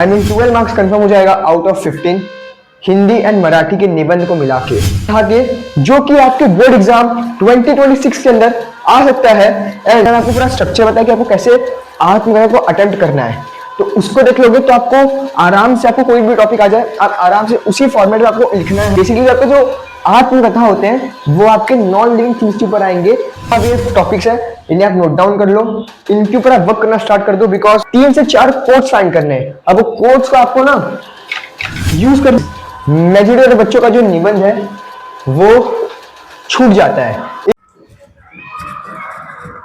12 marks confirm हो जाएगा out of 15 Hindi and Marathi के निबंध को मिला के जो कि आपके बोर्ड एग्जाम 2026 के अंदर आ सकता है। एंड आपको पूरा स्ट्रक्चर बताया कि आपको कैसे आत्मकथा को अटेम्प्ट करना है, तो उसको देख लोगे तो आपको आराम से, आपको कोई भी टॉपिक आ जाए आप आराम से उसी फॉर्मेट में आपको लिखना है। बेसिकली आपके जो आत्मकथा होते हैं वो आपके नॉन लिविंग थिंग्स के ऊपर आएंगे। अब ये टॉपिक्स है, इन्हें आप नोट डाउन कर लो, इनके ऊपर आप वर्क करना स्टार्ट कर दो, बिकॉज 3 से 4 कोट्स फाइंड करने हैं। अब वो कोट्स को आपको ना यूज कर, मेजॉरिटी बच्चों का जो निबंध है वो छूट जाता है।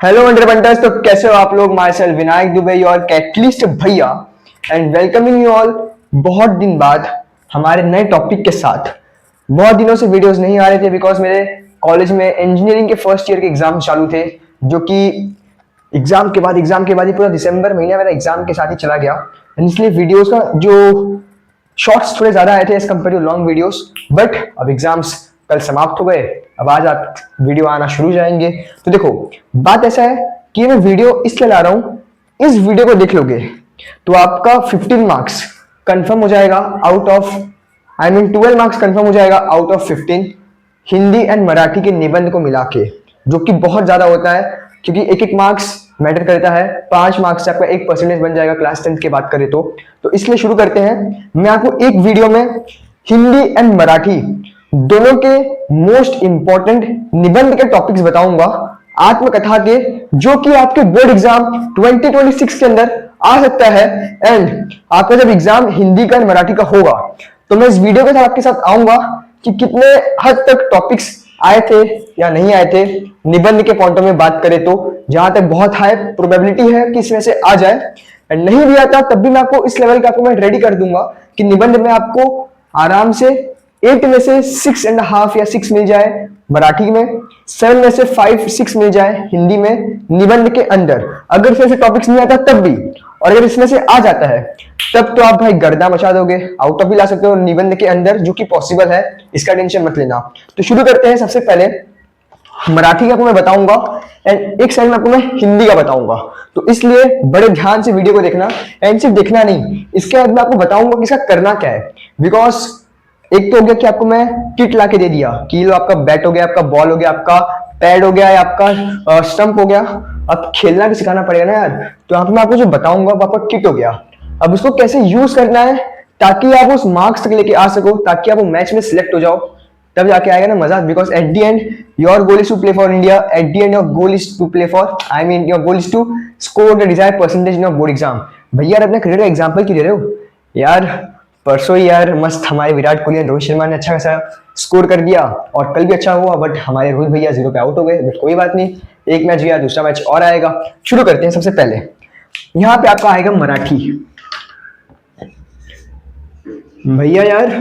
हेलो अंडरबंटर्स, तो कैसे हो आप लोग? माई सेल्फ विनायक दुबे और कैटलिस्ट भैया, एंड वेलकमिंग यू ऑल बहुत दिन बाद हमारे नए टॉपिक के साथ। बहुत दिनों से वीडियोस नहीं आ रहे थे बिकॉज मेरे कॉलेज में इंजीनियरिंग के फर्स्ट ईयर के एग्जाम चालू थे, जो कि एग्जाम के बाद ही पूरा दिसंबर महीना मेरा एग्जाम के साथ ही चला गया, इसलिए वीडियोस का जो शॉर्ट्स थोड़े ज्यादा आए थे as compare to long videos. But अब एग्जाम्स कल समाप्त हो गए, अब आज आप वीडियो आना शुरू जाएंगे। तो देखो, बात ऐसा है कि मैं वीडियो इसलिए ला रहा हूँ, इस वीडियो को देख लोगे तो आपका 15 मार्क्स कंफर्म हो जाएगा आउट ऑफ 12 मार्क्स कंफर्म हो जाएगा out of 15 Hindi and Marathi के निबंध को मिला के, जो कि बहुत ज्यादा होता है क्योंकि एक एक मार्क्स मैटर करता है। 5 मार्क्स से आपका 1% बन जाएगा क्लास 10th की बात करें तो इसलिए शुरू करते हैं। मैं आपको एक वीडियो में हिंदी एंड मराठी दोनों के मोस्ट इंपॉर्टेंट निबंध के टॉपिक्स बताऊंगा आत्मकथा के, जो कि आपके बोर्ड एग्जाम 2026 के अंदर आ सकता है। एंड आपका जब एग्जाम हिंदी का मराठी का होगा तो मैं इस वीडियो के साथ आपके साथ आऊंगा कि कितने हद तक टॉपिक्स आए थे या नहीं आए थे निबंध के पॉइंट में बात करें तो, जहां तक बहुत हाई प्रोबेबिलिटी है कि इसमें से आ जाए। एंड नहीं भी आता तब भी मैं आपको इस लेवल का आपको मैं रेडी कर दूंगा कि निबंध में आपको आराम से 8 में से 6.5 या 6 मिल जाए, मराठी में 7 में से 5-6 मिल जाए, हिंदी में निबंध के अंदर। अगर इसमें से टॉपिक्स नहीं आता तब भी, और अगर इसमें से आ जाता है तब तो आप भाई गर्दा मचा दोगे, आउट ऑफ भी ला सकते हो निबंध के अंदर, जो कि पॉसिबल है, इसका टेंशन मत लेना। तो शुरू करते हैं। सबसे पहले मराठी का आपको मैं बताऊंगा एंड एक साइड में आपको मैं हिंदी का बताऊंगा, तो इसलिए बड़े ध्यान से वीडियो को देखना। एंड सिर्फ देखना नहीं, इसके बाद मैं आपको बताऊंगा कि इसका करना क्या है। बिकॉज एक तो हो गया कि आपको मैं किट ला के दे दिया कि लो आपका बैट हो गया, आपका बॉल हो गया, आपका पैड हो गया या आपका स्टंप हो गया, अब खेलना भी सिखाना पड़ेगा ना यार। तो यहाँ पे मैं आपको जो बताऊंगा वो आपका किट हो गया। अब उसको कैसे यूज करना है ताकि आप उस मार्क्स तक लेके आ सको, ताकि आप वो मैच में सिलेक्ट हो जाओ, तब जाके आएगा ना मजा। Because at the end your goal is to play for India, at the end your goal is to play for your goal is to score the desired percentage in your board exam. भैया अपने cricket का example क्यों दे रहे हो यार? परसों यार मस्त हमारे विराट कोहली और रोहित शर्मा ने अच्छा खासा स्कोर कर दिया और कल भी अच्छा हुआ, बट हमारे रोहित भैया 0 पे आउट हो गए। बट कोई बात नहीं, एक मैच गया, दूसरा मैच और आएगा। शुरू करते हैं। सबसे पहले यहाँ पे आपका आएगा मराठी। भैया यार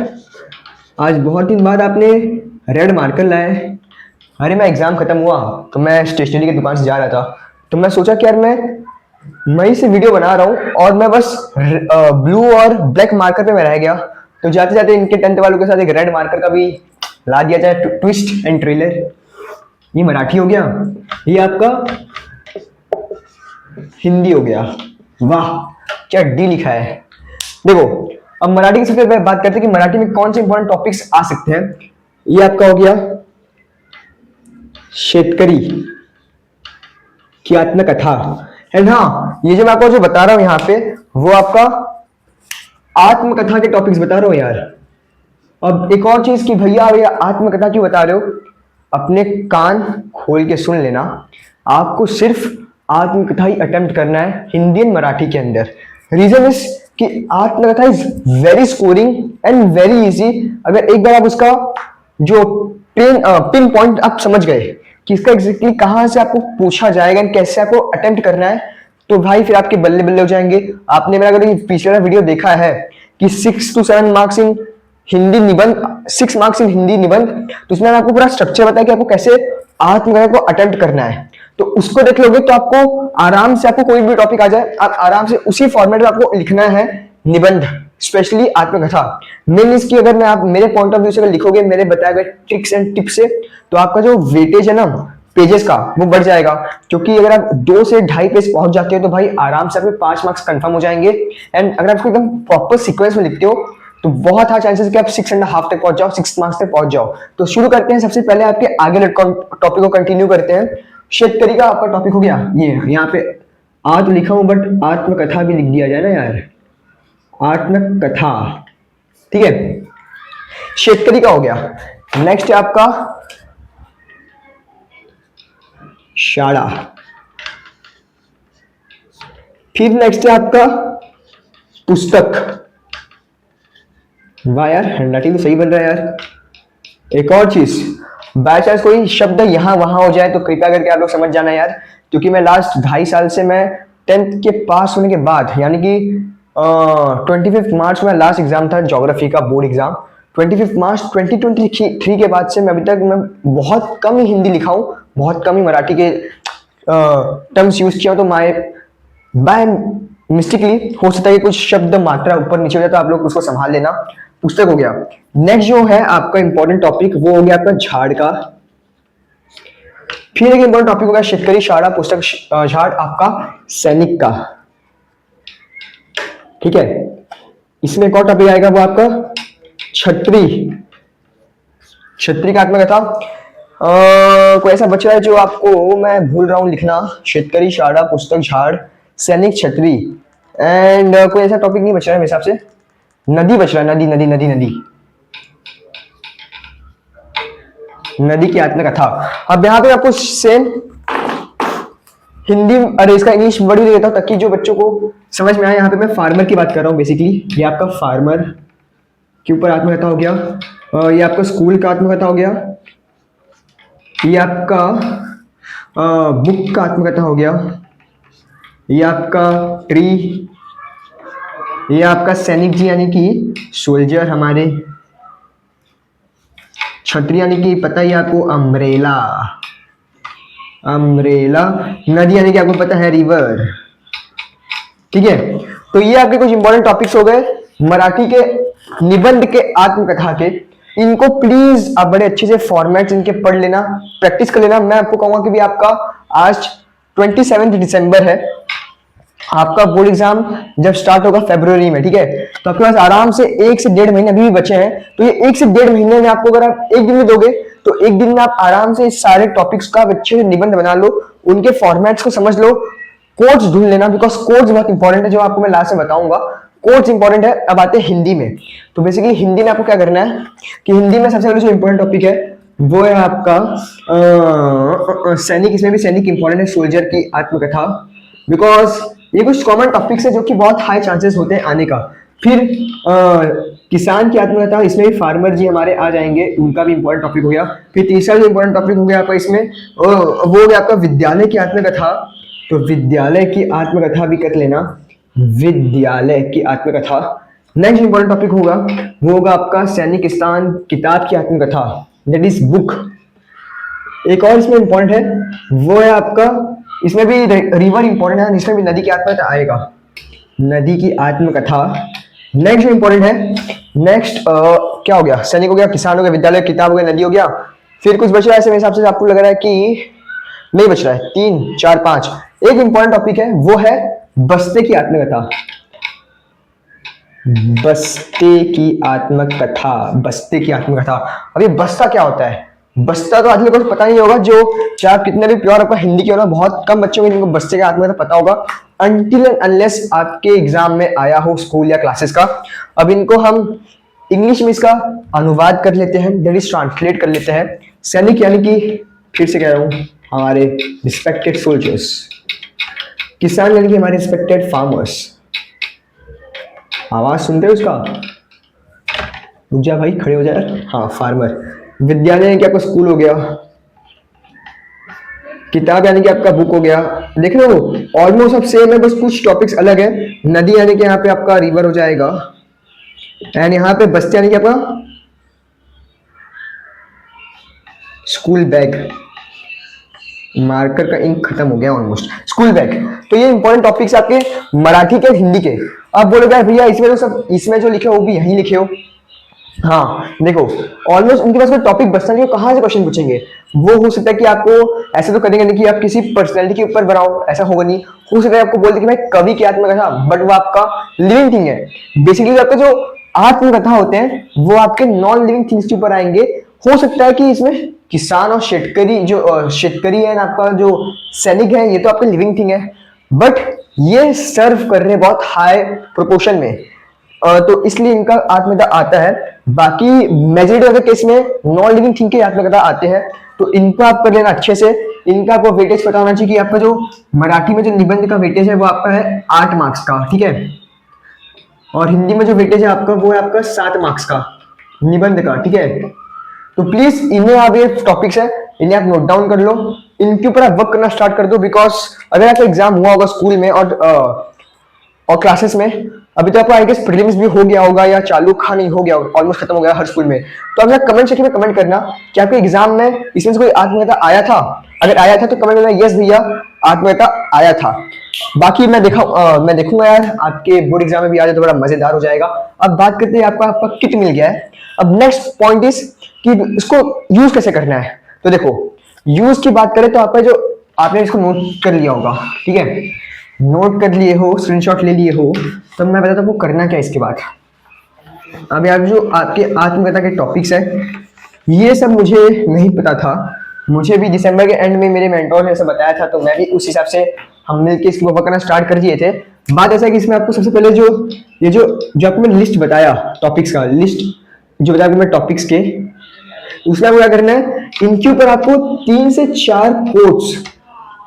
आज बहुत दिन बाद आपने रेड मार्कर लाए। अरे मैं एग्जाम खत्म हुआ तो मैं स्टेशनरी की दुकान से जा रहा था, तो मैं सोचा कि यार मैं से वीडियो बना रहा हूँ और मैं बस ब्लू और ब्लैक मार्कर पे मैं रह गया, तो जाते जाते इनके 10th वालों के साथ एक रेड मार्कर का भी ला दिया जाए, ट्विस्ट एंड ट्रेलर। ये मराठी हो गया, ये आपका हिंदी हो गया। वाह क्या डी लिखा है। देखो अब मराठी की सबसे बात करते हैं कि मराठी में कौन से इंपॉर्टेंट टॉपिक्स आ सकते हैं। ये आपका हो गया शेतकरी की आत्मकथा। एंड हाँ, ये जो मैं आपको जो बता रहा हूं यहाँ पे वो आपका आत्मकथा के टॉपिक्स बता रहा हूं यार। अब एक और चीज कि भैया भैया आत्मकथा क्यों बता रहे हो, अपने कान खोल के सुन लेना। आपको सिर्फ आत्मकथा ही अटेम्प्ट करना है हिंदी एंड मराठी के अंदर। रीजन इज कि आत्मकथा is very scoring and very easy. अगर एक बार आप उसका जो पिन पॉइंट आप समझ गए कि इसका एग्जैक्टली कहां से आपको पूछा जाएगा एंड कैसे आपको अटेम्प्ट करना है, तो भाई फिर आपके बल्ले बल्ले हो जाएंगे। आपने मेरा अगर पिछला वीडियो देखा है कि 6 to 7 मार्क्स इन हिंदी निबंध, 6 मार्क्स इन हिंदी निबंध, तो उसमें आपको पूरा स्ट्रक्चर बताया कि आपको कैसे आत्मकथा को अटेम्प्ट करना है। तो उसको देख लोगे तो आपको आराम से, आपको कोई भी टॉपिक आ जाए आप आराम से उसी फॉर्मेट में आपको लिखना है निबंध, स्पेशली आत्मकथा। मेन इसकी अगर मैं आप मेरे पॉइंट ऑफ व्यू से अगर लिखोगे मेरे बताए गए ट्रिक्स एंड टिप्स से, तो आपका जो वेटेज है ना पेजेस का वो बढ़ जाएगा, क्योंकि अगर आप 2 से 2.5 पेज पहुंच जाते हो तो भाई आराम से आपके 5 मार्क्स कंफर्म हो जाएंगे। एंड अगर आप इसको एकदम प्रॉपर सीक्वेंस में लिखते हो तो बहुत हाई चांसेस कि आप 6.5 तक पहुंच जाओ, 6 मार्क्स तक पहुंच जाओ। तो शुरू करते हैं। सबसे पहले आपके आगे टॉपिक को कंटिन्यू करते हैं। शेतकरी का आपका टॉपिक हो गया। ये यहाँ पे आ तो लिखा हूं बट आत्मकथा भी लिख दिया जाए ना यार, आत्मकथा, ठीक है। शेतकरी का हो गया। नेक्स्ट है आपका शाळा। फिर नेक्स्ट है आपका पुस्तक। वाह यार, हैंडराइटिंग तो सही बन रहा है यार। एक और चीज, बाय चांस कोई शब्द यहां वहां हो जाए तो कृपया करके आप लोग समझ जाना यार, क्योंकि मैं लास्ट 2.5 साल से मैं 10th के पास होने के बाद, यानी कि 25 मार्च में लास्ट एग्जाम था ज्योग्राफी का बोर्ड एग्जाम। 25 मार्च 2023 के बाद से मैं अभी तक मैं बहुत कम ही हिंदी लिखा हूँ, बहुत कम ही मराठी के टर्म्स यूज किया। तो बाय मिस्टेकली हो सकता है कि कुछ शब्द मात्रा ऊपर नीचे हो जाए, तो आप लोग उसको संभाल लेना। पुस्तक हो गया। नेक्स्ट जो है आपका इंपॉर्टेंट टॉपिक वो हो गया आपका झाड़ का। फिर एक इंपॉर्टेंट टॉपिक हो गया शेतकरी, शाळा, पुस्तक, झाड़, आपका सैनिक का, ठीक है। इसमें एक और टॉपिक आएगा वो आपका छत्री। छत्री का आत्मकथा। कोई ऐसा बच रहा है जो आपको मैं भूल रहा हूं लिखना? शेतकरी, शाळा, पुस्तक, झाड़, सैनिक, छत्री, एंड कोई ऐसा टॉपिक नहीं बच रहा है मेरे हिसाब से। नदी बच रहा है, नदी नदी नदी नदी नदी की आत्मकथा। अब यहाँ पे आपको सेम हिंदी, अरे इसका इंग्लिश वर्ड भी देता हूँ ताकि जो बच्चों को समझ में आए। यहाँ पे मैं फार्मर की बात कर रहा हूँ बेसिकली। ये आपका फार्मर के ऊपर आत्मकथा हो गया। ये आपका स्कूल का आत्मकथा हो गया। ये आपका बुक का आत्मकथा हो गया। ये आपका ट्री। ये आपका सैनिक जी यानी कि सोल्जर हमारे। छतरी यानी कि पता ही आपको अम्ब्रेला, अम्ब्रेला। नदी यानी कि आपको पता है रिवर, ठीक है। तो ये आपके कुछ इंपॉर्टेंट टॉपिक्स हो गए मराठी के निबंध के आत्मकथा के। इनको प्लीज आप बड़े अच्छे से फॉर्मेट्स इनके पढ़ लेना, प्रैक्टिस कर लेना। मैं आपको कहूंगा कि भी आपका आज 27 दिसंबर है, आपका बोर्ड एग्जाम जब स्टार्ट होगा फरवरी में, ठीक है। तो आपके पास आराम से 1 से 1.5 महीने अभी भी बचे हैं। तो ये 1 से 1.5 महीने में आपको अगर आप एक दिन में दोगे तो एक दिन में आप आराम से इस सारे टॉपिक्स का अच्छे से निबंध बना लो, उनके फॉर्मेट्स को समझ लो, कोड्स ढूंढ लेना, बिकॉज कोड्स बहुत इंपॉर्टेंट है, जो आपको मैं लास्ट में बताऊंगा। कोड्स इंपॉर्टेंट है। अब आते हैं हिंदी में। तो बेसिकली हिंदी में आपको क्या करना है कि हिंदी में सबसे पहले जो इंपॉर्टेंट टॉपिक है वो है आपका सैनिक। इसमें भी सैनिक इंपॉर्टेंट है, सोल्जर की आत्मकथा, बिकॉज ये कुछ कॉमन टॉपिक्स है जो कि बहुत हाई चांसेस होते हैं आने का। फिर किसान की आत्मकथा, इसमें भी फार्मर जी हमारे आ जाएंगे, उनका भी इंपॉर्टेंट टॉपिक हो गया। फिर तीसरा जो इंपॉर्टेंट टॉपिक हो गया आपका इसमें वो हो गया आपका विद्यालय की आत्मकथा। तो विद्यालय की आत्मकथा भी कर लेना, विद्यालय की आत्मकथा। नेक्स्ट इंपॉर्टेंट टॉपिक होगा वो होगा आपका सैनिक स्थान, किताब की आत्मकथा, दैट इज बुक। एक और इसमें इंपॉर्टेंट है वो है आपका, इसमें भी रिवर इंपॉर्टेंट है, इसमें भी नदी की आत्मकथा आएगा, नदी की आत्मकथा। नेक्स्ट इंपॉर्टेंट है, नेक्स्ट क्या हो गया? सैनिक हो गया, किसान हो गया, विद्यालय, किताब हो गया, नदी हो गया। फिर कुछ बच रहा है ऐसे मेरे हिसाब से, आपको लग रहा है कि नहीं बच रहा है? 3, 4, 5। एक इंपॉर्टेंट टॉपिक है वो है बस्ते की आत्मकथा, बस्ते की आत्मकथा, बस्ते की आत्मकथा। अभी बस्ता क्या होता है? बस्ता तो आदमी को पता नहीं होगा, जो चाहे आप कितने भी प्योर आपका हिंदी के हो ना, बहुत कम बच्चों को जिनको बस्ते का आत्मकथा पता होगा, अनटिल एंड अनलेस आपके एग्जाम में आया हो स्कूल या क्लासेस का। अब इनको हम इंग्लिश में इसका अनुवाद कर लेते हैं, दैट इज ट्रांसलेट कर लेते हैं। सैनिक यानी कि फिर से कह रहा हूं हमारे रिस्पेक्टेड सोल्जर्स, किसान यानी कि हमारे रिस्पेक्टेड फार्मर्स। आवाज सुनते हो उसका? रुक जा भाई, खड़े हो जा यार। हाँ, फार्मर। विद्यालय यानी कि आपका स्कूल हो गया, किताब यानी कि आपका बुक हो गया। देख रहे हो ऑलमोस्ट सब सेम है, बस कुछ टॉपिक्स अलग है। नदी यानी कि यहाँ पे आपका रिवर हो जाएगा, एंड यहाँ पे बस्ते यानी कि आपका स्कूल बैग। मार्कर का इंक खत्म हो गया ऑलमोस्ट। School bag. तो ये इंपॉर्टेंट टॉपिक्स आपके मराठी के, हिंदी के। आप बोलोगे भैया इसमें तो सब, इसमें जो लिखे हो वो भी यहीं लिखे हो, हाँ देखो, ऑलमोस्ट उनके पास कोई टॉपिक बचता नहीं, वो कहाँ से क्वेश्चन पूछेंगे। वो हो सकता है कि आपको ऐसे तो करेंगे नहीं कि आप किसी पर्सनैलिटी के ऊपर बनाओ, ऐसा होगा नहीं। हो सकता है आपको बोल दे कि भाई कवि की आत्मकथा, बट वो आपका लिविंग थिंग है। बेसिकली आपका जो आत्मकथा होते हैं वो आपके नॉन लिविंग थिंग्स के ऊपर आएंगे। हो सकता है कि इसमें किसान और शेतकरी, जो शेतकरी है आपका जो सैनिक है, ये तो आपका लिविंग थिंग है, बट ये सर्व कर रहे हैं बहुत हाई प्रोपोर्शन में, तो इसलिए इनका आत्मकथा आता है। बाकी मेजोरिटी ऑफ द केस में नॉन लिविंग थिंग के आत्मकथा आते हैं, तो इनको आप कर लेना अच्छे से। इनका आपको वेटेज पता होना चाहिए कि आपका जो मराठी में जो निबंध का वेटेज है वो आपका है 8 मार्क्स का, ठीक है। और हिंदी में जो वेटेज है आपका वो है आपका 7 मार्क्स का निबंध का, ठीक है। तो प्लीज इन्हें आप, ये टॉपिक्स है, इन्हें आप नोट डाउन कर लो, इनके ऊपर आप वर्क करना स्टार्ट कर दो। बिकॉज अगर आपका एग्जाम हुआ होगा स्कूल में और क्लासेस में, अभी तो आपका आई गेस प्रीलिम्स भी हो गया होगा या चालू खा नहीं हो गया, ऑलमोस्ट खत्म हो गया हर स्कूल में। तो आप मेरा कमेंट सेक्शन में कमेंट करना कि आपके एग्जाम में इसमें से कोई आत्मकथा आया था। अगर आया था तो कमेंट करना यस भैया आत्मकथा आया था। बाकी मैं देखूंगा यार, आपके बोर्ड एग्जाम में भी आ जाए तो बड़ा मजेदार हो जाएगा। अब बात करते हैं, आपका किट मिल गया है। अब नेक्स्ट पॉइंट इज कि इसको यूज कैसे करना है। तो देखो, यूज की बात करें तो आपका जो आपने इसको नोट कर लिया होगा, ठीक है, नोट कर लिए हो, स्क्रीनशॉट ले लिए हो, तो मैं बताता हूँ आपको करना क्या है इसके बाद। अब यार जो आपके आत्मकथा के टॉपिक्स है, ये सब मुझे नहीं पता था। मुझे भी दिसंबर के एंड में मेरे मेंटोर ने ऐसा बताया था, तो मैं भी उस हिसाब से हम मिलकर इसको वर्क करना स्टार्ट कर दिए थे। बात ऐसा है कि इसमें आपको सबसे पहले जो आपको मैंने लिस्ट बताया, टॉपिक्स का लिस्ट जो बताया आपको मैं टॉपिक्स के, उसमें आपको क्या करना है, इनके ऊपर आपको 3 से 4 कोट्स,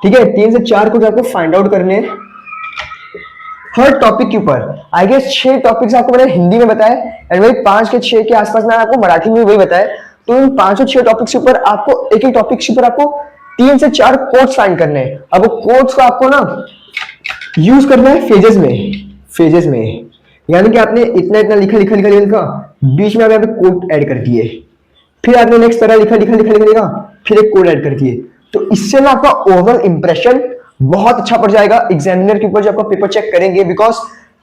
ठीक है, 3 से 4 कोट्स आपको फाइंड आउट करने हैं हर टॉपिक के ऊपर। आई गेस 6 टॉपिक्स आपको मैंने हिंदी में बताया, एंड वही 5 के 6 के आसपास मैंने आपको मराठी में वही बताया। तो इन 5 और 6 टॉपिक्स के ऊपर आपको एक एक टॉपिक के ऊपर आपको 3 से 4 कोट्स फाइंड करने हैं। अब वो कोट्स को आपको ना यूज करना है फेजेस में, यानी कि आपने इतना इतना लिखा, बीच में आप यहाँ पे कोट ऐड कर दिए, फिर आपने नेक्स्ट पैरा लिखा, फिर एक कोड ऐड कर दिए। तो इससे ना आपका ओवरऑल इंप्रेशन बहुत अच्छा पड़ जाएगा एग्जामिनर के ऊपर जो आपका पेपर चेक करेंगे। बिकॉज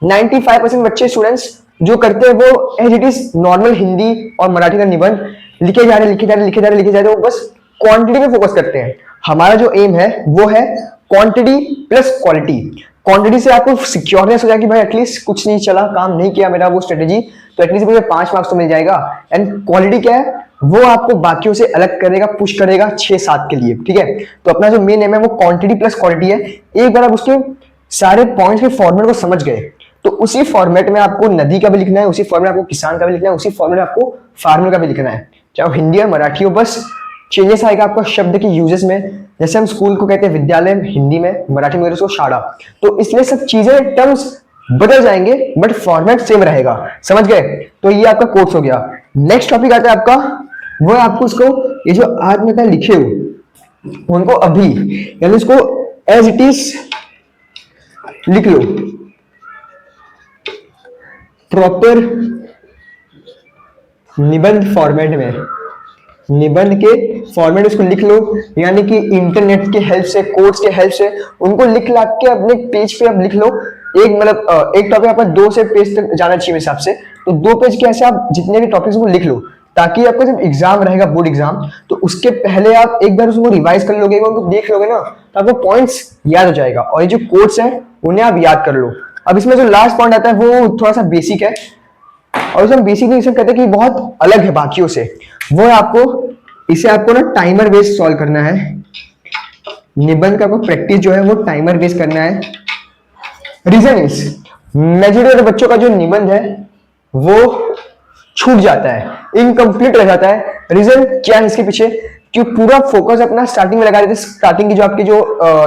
95% बच्चे स्टूडेंट्स जो करते हैं वो as it is normal Hindi और मराठी का निबंध लिखे जा रहे, वो बस क्वांटिटी पे फोकस करते हैं। हमारा जो एम है वो है क्वांटिटी प्लस क्वालिटी। क्वांटिटी से आपको सिक्योरनेस हो जाएगी, भाई एटलीस्ट कुछ नहीं चला, काम नहीं किया मेरा वो स्ट्रेटेजी, तो एटलीस्ट मुझे 5 मार्क्स तो मिल जाएगा। एंड क्वालिटी क्या है, वो आपको बाकियों से अलग करेगा, पुश करेगा 6-7 के लिए, ठीक है। तो अपना जो मेन एम है वो क्वांटिटी प्लस क्वालिटी है। एक बार आप उसके सारे पॉइंट्स के फॉर्मेट को समझ गए, तो उसी फॉर्मेट में आपको नदी का भी लिखना है, उसी फॉर्मेट में आपको किसान का भी लिखना है, उसी फॉर्मेट में आपको फार्मर का भी लिखना है, चाहे हिंदी या मराठी हो। बस चेंजेस आएगा आपका शब्द के यूजेस में। जैसे हम स्कूल को कहते हैं विद्यालय हिंदी में, मराठी में उसको शाला, तो इसलिए सब चीजें टर्म्स बदल जाएंगे बट फॉर्मेट सेम रहेगा, समझ गए। तो ये आपका कोर्स हो गया। नेक्स्ट टॉपिक आता है आपका, वो है आपको इसको, ये जो आत्मकथा लिखे हो उनको अभी, यानी इसको एज इट इज लिख लो, प्रॉपर निबंध फॉर्मेट में, निबंध के फॉर्मेट उसको लिख लो। यानी कि इंटरनेट के हेल्प से, कोड्स के हेल्प से उनको लिख ला के अपने पेज पे आप लिख लो। एक मतलब एक टॉपिक आपका 2 से पेज तक जाना चाहिए मेरे हिसाब से, तो 2 पेज के ऐसे आप जितने भी टॉपिक्स वो लिख लो, ताकि आपका जब एग्जाम रहेगा बोर्ड एग्जाम, तो उसके पहले आप एक बार उसको रिवाइज कर लोगे, उनको देख लोगे ना, तो आपको पॉइंट्स याद हो जाएगा। और ये जो कोड्स हैं उन्हें आप याद कर लो। अब इसमें जो लास्ट पॉइंट आता है वो थोड़ा सा बेसिक है, और इसे हम बेसिक नहीं कहते कि बहुत अलग है बाकियों से। वो है आपको, इसे आपको ना टाइमर बेस्ड सॉल्व करना है। निबंध का प्रैक्टिस जो है वो टाइमर बेस्ड करना है। रीजन इज मेजॉरिटी ऑफ बच्चों का जो निबंध है वो छूट जाता है, इनकम्प्लीट रह जाता है। रीजन क्या है इसके पीछे, कि पूरा फोकस अपना स्टार्टिंग में लगा देते हैं, स्टार्टिंग की जो आपके जो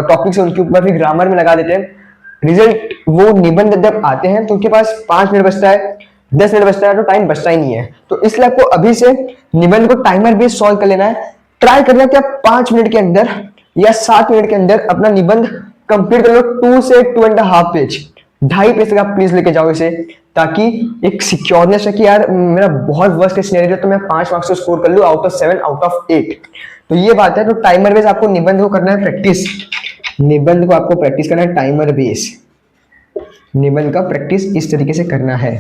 टॉपिक्स है उनके ऊपर, फिर ग्रामर में लगा देते हैं। रिजल्ट वो निबंध जब आते हैं तो उनके पास 5 मिनट बचता है, 10 मिनट बचता है, तो टाइम बचता ही नहीं है। तो इसलिए आपको अभी से निबंध को टाइमर बेस्ड सॉल्व कर लेना है। ट्राई करना कि आप 5 मिनट के अंदर या 7 मिनट के अंदर अपना निबंध कंप्लीट कर लो। 2 से 2.5 पेज, 2.5 पेज तक आप प्लीज लेके जाओ इसे, ताकि एक सिक्योरनेस है कि यार मेरा बहुत वर्स्ट केस सिनेरियो है तो मैं 5 मार्क्स स्कोर कर लूं आउट ऑफ 7, आउट ऑफ 8। तो ये बात है। तो टाइमर बेस आपको निबंध को करना है प्रैक्टिस, निबंध को आपको प्रैक्टिस करना है टाइमर बेस। निबंध का प्रैक्टिस इस तरीके से करना है।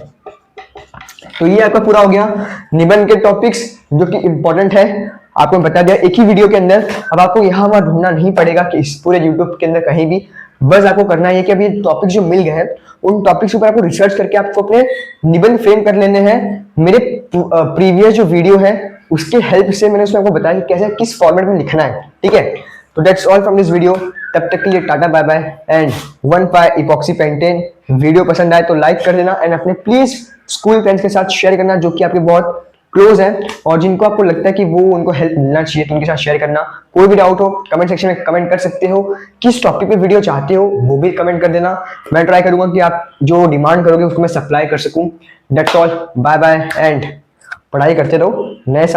तो ये आपका पूरा हो गया निबंध के टॉपिक्स जो कि इंपॉर्टेंट है, आपको बता दिया एक ही वीडियो के अंदर। अब आपको यहाँ वहां ढूंढना नहीं पड़ेगा कि इस पूरे यूट्यूब के अंदर कहीं भी, बस आपको करना है कि अभी टॉपिक जो मिल गए हैं उन टॉपिक्स के ऊपर आपको रिसर्च करके आपको अपने निबंध फ्रेम कर लेने हैं। मेरे प्रीवियस जो वीडियो है उसके हेल्प से मैंने उसमें आपको बताया कि कैसे किस फॉर्मेट में लिखना है, ठीक है। तो that's all from this video, तब तक के लिए tata bye bye and 1 epoxy पेंटेन। वीडियो पसंद आए तो लाइक कर देना एंड अपने प्लीज स्कूल फ्रेंड्स के साथ शेयर करना जो कि आपके बहुत क्लोज है और जिनको आपको लगता है कि वो उनको हेल्प मिलना चाहिए, तो उनके साथ शेयर करना। कोई भी डाउट हो कमेंट सेक्शन में कमेंट कर सकते हो, किस टॉपिक पे वीडियो चाहते हो वो भी कमेंट कर देना। मैं ट्राई करूंगा कि आप जो डिमांड करोगे उसको मैं सप्लाई कर सकूं। That's all, bye bye and पढ़ाई करते रहो। नए साल